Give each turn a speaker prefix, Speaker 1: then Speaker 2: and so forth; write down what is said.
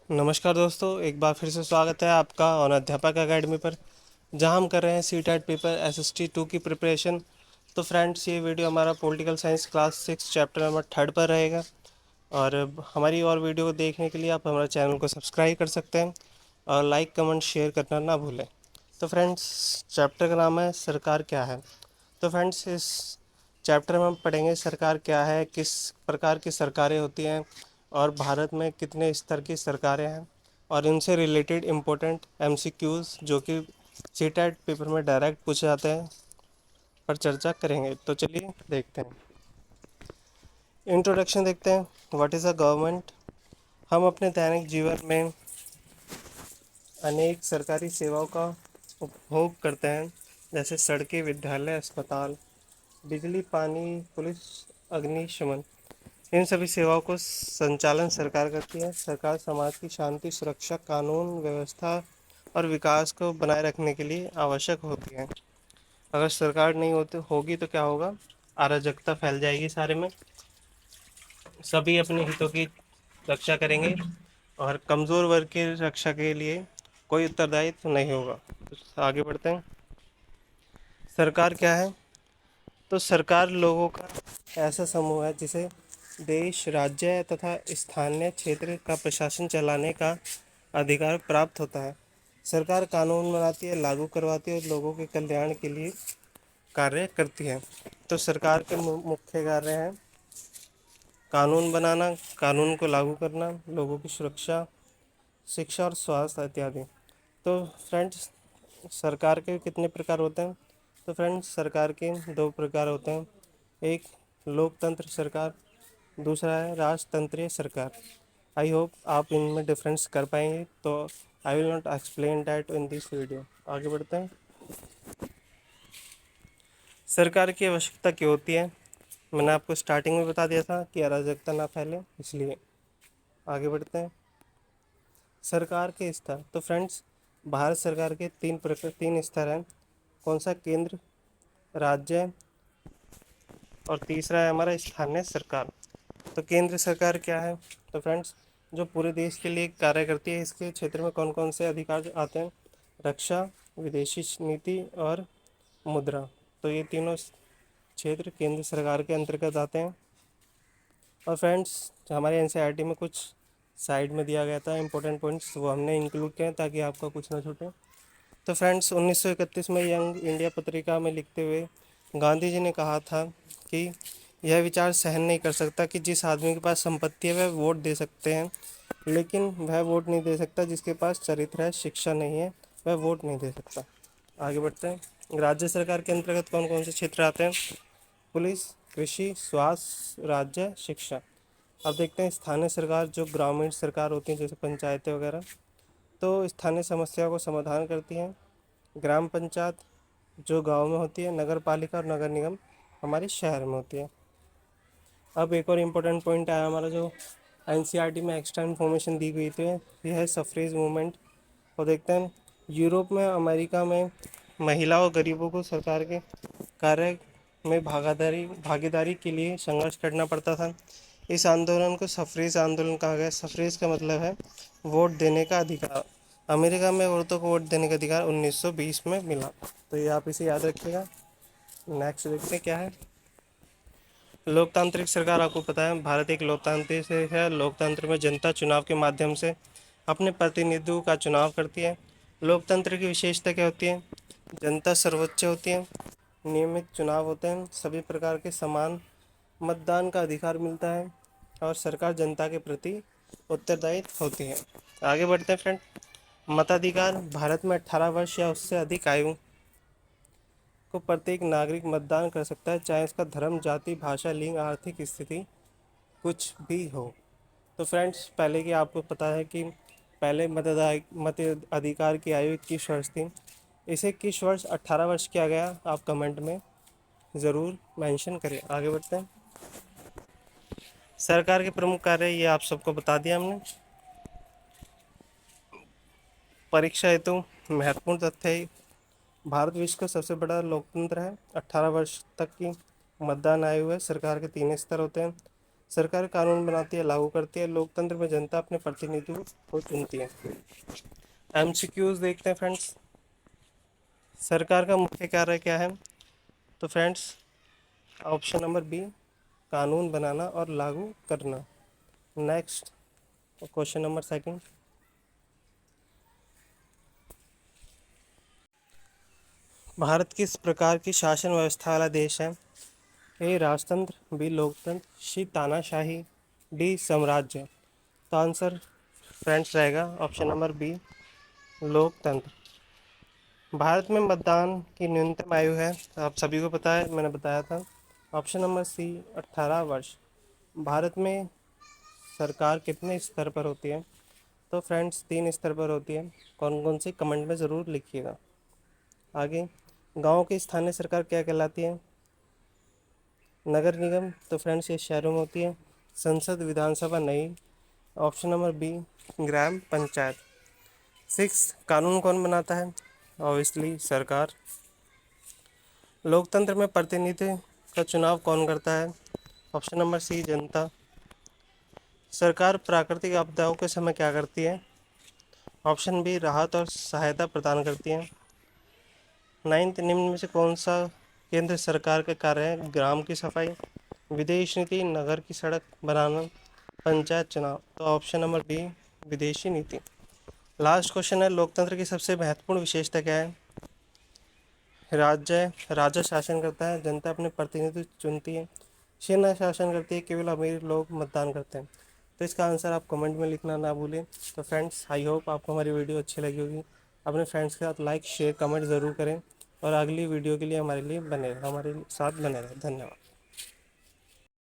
Speaker 1: नमस्कार दोस्तों, एक बार फिर से स्वागत है आपका और अध्यापक अकेडमी पर, जहां हम कर रहे हैं सी टेट पेपर SST 2 की प्रिपरेशन। तो फ्रेंड्स, ये वीडियो हमारा political science class 6 chapter number 3 पर रहेगा। और हमारी और वीडियो को देखने के लिए आप हमारे चैनल को सब्सक्राइब कर सकते हैं और लाइक कमेंट शेयर करना ना भूलें। तो फ्रेंड्स, चैप्टर का नाम है सरकार क्या है। तो फ्रेंड्स, इस चैप्टर में हम पढ़ेंगे सरकार क्या है, किस प्रकार की सरकारें होती हैं और भारत में कितने स्तर की सरकारें हैं, और इनसे रिलेटेड इम्पोर्टेंट MCQs जो कि सीटेट पेपर में डायरेक्ट पूछे जाते हैं पर चर्चा करेंगे। तो चलिए देखते हैं। इंट्रोडक्शन देखते हैं। What is a government. हम अपने दैनिक जीवन में अनेक सरकारी सेवाओं का उपभोग करते हैं, जैसे सड़कें, विद्यालय, अस्पताल, बिजली, पानी, पुलिस, अग्निशमन। इन सभी सेवाओं को संचालन सरकार करती है। सरकार समाज की शांति, सुरक्षा, कानून व्यवस्था और विकास को बनाए रखने के लिए आवश्यक होती है। अगर सरकार नहीं होती होगी तो क्या होगा? अराजकता फैल जाएगी सारे में। सभी अपने हितों की रक्षा करेंगे और कमज़ोर वर्ग की रक्षा के लिए कोई उत्तरदायित्व नहीं होगा। तो आगे बढ़ते हैं। सरकार क्या है? तो सरकार लोगों का ऐसा समूह है जिसे देश, राज्य तथा स्थानीय क्षेत्र का प्रशासन चलाने का अधिकार प्राप्त होता है। सरकार कानून बनाती है, लागू करवाती है और लोगों के कल्याण के लिए कार्य करती है। तो सरकार के मुख्य कार्य हैं कानून बनाना, कानून को लागू करना, लोगों की सुरक्षा, शिक्षा और स्वास्थ्य इत्यादि। तो फ्रेंड्स, सरकार के कितने प्रकार होते हैं? तो फ्रेंड्स, सरकार के दो प्रकार होते हैं। एक लोकतंत्र सरकार, दूसरा है राजतंत्रीय सरकार। आई होप आप इनमें डिफरेंस कर पाएंगे। तो I will not explain that in this video. आगे बढ़ते हैं। सरकार की आवश्यकता क्यों होती है? मैंने आपको स्टार्टिंग में बता दिया था कि अराजकता ना फैले, इसलिए। आगे बढ़ते हैं। सरकार के स्तर। तो फ्रेंड्स, भारत सरकार के तीन स्तर हैं। कौन सा? केंद्र, राज्य और तीसरा है हमारा स्थानीय सरकार। तो केंद्र सरकार क्या है? तो फ्रेंड्स, जो पूरे देश के लिए कार्य करती है। इसके क्षेत्र में कौन कौन से अधिकार आते हैं? रक्षा, विदेशी नीति और मुद्रा। तो ये तीनों क्षेत्र केंद्र सरकार के अंतर्गत आते हैं। और फ्रेंड्स, हमारे NCERT में कुछ साइड में दिया गया था इंपॉर्टेंट पॉइंट्स, वो हमने इंक्लूड किए हैं ताकि आपका कुछ ना छूटे। तो फ्रेंड्स, 1931 में यंग इंडिया पत्रिका में लिखते हुए गांधी जी ने कहा था कि यह विचार सहन नहीं कर सकता कि जिस आदमी के पास संपत्ति है वह वोट दे सकते हैं, लेकिन वह वोट नहीं दे सकता जिसके पास चरित्र है, शिक्षा नहीं है, वह वोट नहीं दे सकता। आगे बढ़ते हैं। राज्य सरकार के अंतर्गत कौन कौन से क्षेत्र आते हैं? पुलिस, कृषि, स्वास्थ्य, राज्य, शिक्षा। अब देखते हैं स्थानीय सरकार, जो ग्रामीण सरकार होती है जैसे पंचायतें वगैरह। तो स्थानीय समस्याओं को समाधान करती हैं। ग्राम पंचायत जो गांव में होती है, नगर पालिका और नगर निगम हमारे शहर में होती है। अब एक और इम्पोर्टेंट पॉइंट आया हमारा, जो NCERT में एक्स्ट्रा इन्फॉर्मेशन दी गई थी, यह है सफरेज मूवमेंट। और देखते हैं, यूरोप में, अमेरिका में महिला और गरीबों को सरकार के कार्य में भागीदारी के लिए संघर्ष करना पड़ता था। इस आंदोलन को सफरेज आंदोलन कहा गया। सफरेज का मतलब है वोट देने का अधिकार। अमेरिका में औरतों को वोट देने का अधिकार 1920 में मिला। तो ये आप इसे याद रखिएगा। नेक्स्ट देखते हैं क्या है। लोकतांत्रिक सरकार। आपको पता है भारत एक लोकतांत्रिक से है। लोकतंत्र में जनता चुनाव के माध्यम से अपने प्रतिनिधियों का चुनाव करती है। लोकतंत्र की विशेषता क्या होती है? जनता सर्वोच्च होती है, नियमित चुनाव होते हैं, सभी प्रकार के समान मतदान का अधिकार मिलता है और सरकार जनता के प्रति उत्तरदायित्व होती है। आगे बढ़ते हैं फ्रेंड। मताधिकार। भारत में 18 वर्ष या उससे अधिक आयु को प्रत्येक नागरिक मतदान कर सकता है, चाहे उसका धर्म, जाति, भाषा, लिंग, आर्थिक स्थिति कुछ भी हो। तो फ्रेंड्स, पहले की आपको पता है कि पहले मत अधिकार की आयु 21 वर्ष थी। इसे किस वर्ष 18 वर्ष किया गया? आप कमेंट में ज़रूर मेंशन करें। आगे बढ़ते हैं। सरकार के प्रमुख कार्य ये आप सबको बता दिया हमने। परीक्षा हेतु महत्वपूर्ण तथ्य है, भारत विश्व का सबसे बड़ा लोकतंत्र है। 18 वर्ष तक की मतदान आयु है। सरकार के 3 स्तर होते हैं। सरकार कानून बनाती है, लागू करती है। लोकतंत्र में जनता अपने प्रतिनिधियों को चुनती है। एमसीक्यूज देखते हैं फ्रेंड्स। सरकार का मुख्य कार्य क्या है? तो फ्रेंड्स ऑप्शन नंबर बी, कानून बनाना और लागू करना। Next question number second, Bharat किस प्रकार की शासन व्यवस्था वाला देश है? ए राजतंत्र, बी लोकतंत्र, सी तानाशाही, डी साम्राज्य। तो आंसर फ्रेंड्स रहेगा ऑप्शन नंबर बी, लोकतंत्र। भारत में मतदान की न्यूनतम आयु है, आप सभी को पता है, मैंने बताया था। ऑप्शन नंबर सी, 18 वर्ष। भारत में सरकार कितने स्तर पर होती है? तो फ्रेंड्स 3 स्तर पर होती है। कौन कौन सी, कमेंट में ज़रूर लिखिएगा। आगे, गांव की स्थानीय सरकार क्या कहलाती है? नगर निगम, तो फ्रेंड्स ये शहरों में होती है। संसद, विधानसभा नहीं। ऑप्शन नंबर बी, ग्राम पंचायत। 6, कानून कौन बनाता है? ऑब्वियसली सरकार। लोकतंत्र में प्रतिनिधि का चुनाव कौन करता है? ऑप्शन नंबर सी, जनता। सरकार प्राकृतिक आपदाओं के समय क्या करती है? ऑप्शन बी, राहत और सहायता प्रदान करती है। 9th, निम्न में से कौन सा केंद्र सरकार का कार्य है? ग्राम की सफाई, विदेश नीति, नगर की सड़क बनाना, पंचायत चुनाव। तो ऑप्शन नंबर बी, विदेशी नीति। लास्ट क्वेश्चन है, लोकतंत्र की सबसे महत्वपूर्ण विशेषता क्या है? राजा शासन करता है, जनता अपने प्रतिनिधि चुनती है, सेना शासन करती है, केवल अमीर लोग मतदान करते हैं। तो इसका आंसर आप कमेंट में लिखना ना भूलें। तो फ्रेंड्स, आई होप आपको हमारी वीडियो अच्छी लगी होगी। अपने फ्रेंड्स के साथ लाइक शेयर कमेंट ज़रूर करें और अगली वीडियो के लिए हमारे साथ बने रहें। धन्यवाद।